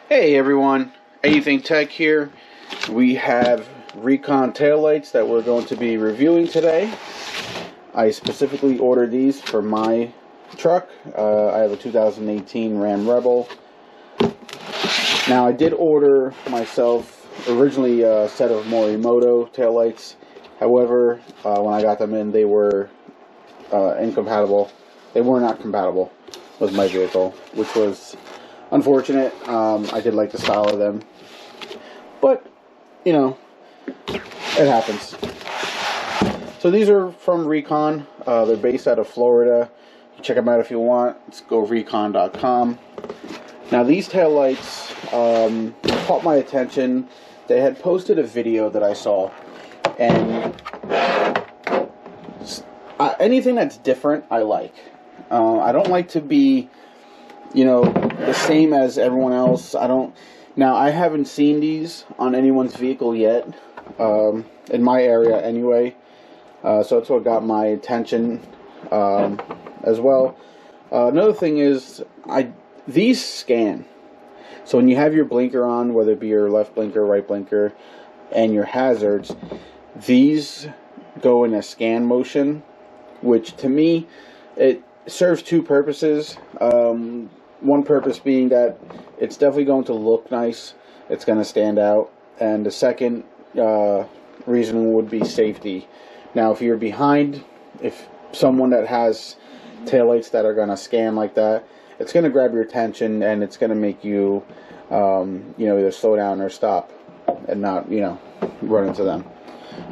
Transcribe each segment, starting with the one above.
Hey everyone, Anything Tech here. We have Recon taillights that we're going to be reviewing today. I specifically ordered these for my truck. I have a 2018 Ram Rebel. Now I did order myself originally a set of Morimoto taillights. However, when I got them in, they were incompatible. They were not compatible with my vehicle, which was unfortunate. I did like the style of them, but you know, it happens. So these are from Recon. They're based out of Florida. You can check them out if you want. Let's go recon.com. Now these taillights caught my attention. They had posted a video that I saw, and anything that's different I like. I don't like to be, you know, the same as everyone else. Now I haven't seen these on anyone's vehicle yet, in my area anyway, so that's what got my attention as well. Another thing is, these scan. So when you have your blinker on, whether it be your left blinker, right blinker, and your hazards, these go in a scan motion, which to me, it serves two purposes. One purpose being that it's definitely going to look nice, it's going to stand out, and the second reason would be safety. Now if you're behind, if someone that has taillights that are going to scan like that, it's going to grab your attention and it's going to make you either slow down or stop and not, run into them.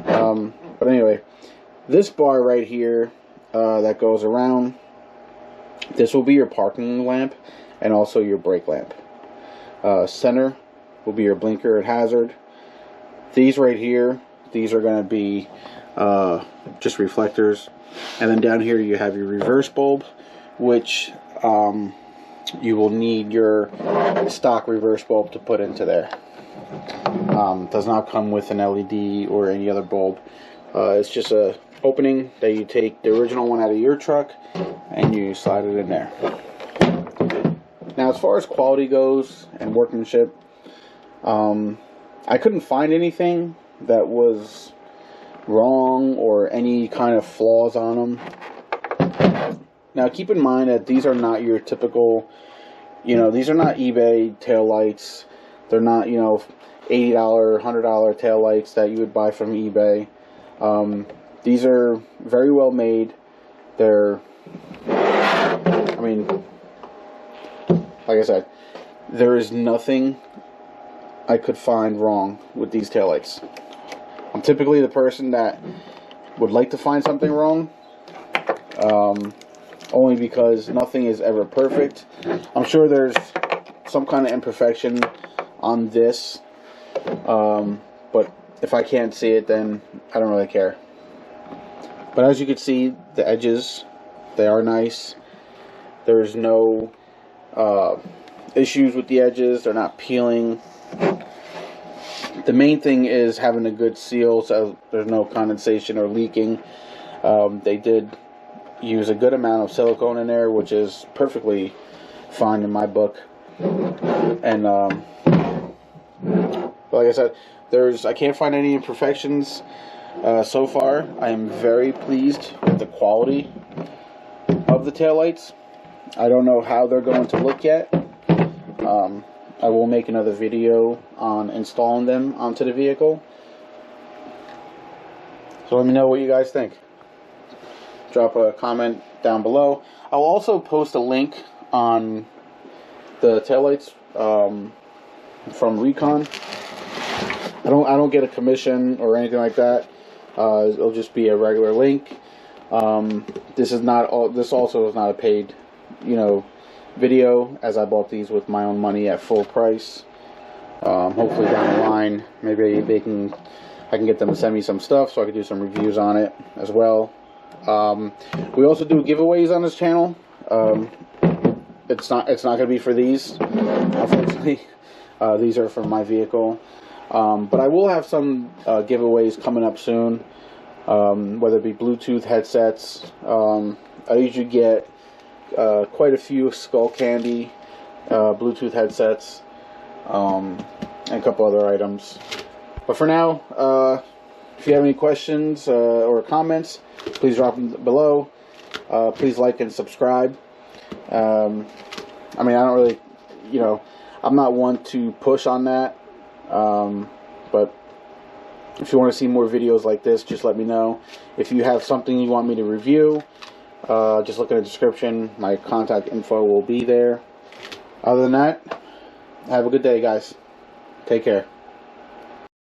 But anyway, this bar right here that goes around, this will be your parking lamp and also your brake lamp. Center will be your blinker at hazard. These right here, these are going to be just reflectors. And then down here you have your reverse bulb, which you will need your stock reverse bulb to put into there. Does not come with an LED or any other bulb. It's just a opening that you take the original one out of your truck and you slide it in there. Now as far as quality goes and workmanship, I couldn't find anything that was wrong or any kind of flaws on them. Now keep in mind that these are not your typical, these are not eBay taillights. They're not, $80, $100 taillights that you would buy from eBay. These are very well made. They're, like I said, there is nothing I could find wrong with these taillights. I'm typically the person that would like to find something wrong, only because nothing is ever perfect. I'm sure there's some kind of imperfection on this, but if I can't see it, then I don't really care. But as you can see, the edges, they are nice. There's no issues with the edges. They're not peeling. The main thing is having a good seal so there's no condensation or leaking. They did use a good amount of silicone in there, which is perfectly fine in my book. And like I said, I can't find any imperfections so far. I am very pleased with the quality of the taillights. I don't know how they're going to look yet. I will make another video on installing them onto the vehicle. So let me know what you guys think. Drop a comment down below. I'll also post a link on the taillights from Recon. I don't get a commission or anything like that. It'll just be a regular link. This also is not a paid, video, as I bought these with my own money at full price. Hopefully down the line, maybe I can get them to send me some stuff so I can do some reviews on it as well. We also do giveaways on this channel. It's not going to be for these, unfortunately. These are for my vehicle. But I will have some giveaways coming up soon, whether it be Bluetooth headsets. I usually get quite a few Skull Candy Bluetooth headsets. and a couple other items. But for now, if you have any questions or comments, please drop them below. Please like and subscribe. I mean, I don't really, you know, I'm not one to push on that. But if you want to see more videos like this, just let me know. If you have something you want me to review, just look in the description. My contact info will be there. Other than that, have a good day, guys. Take care.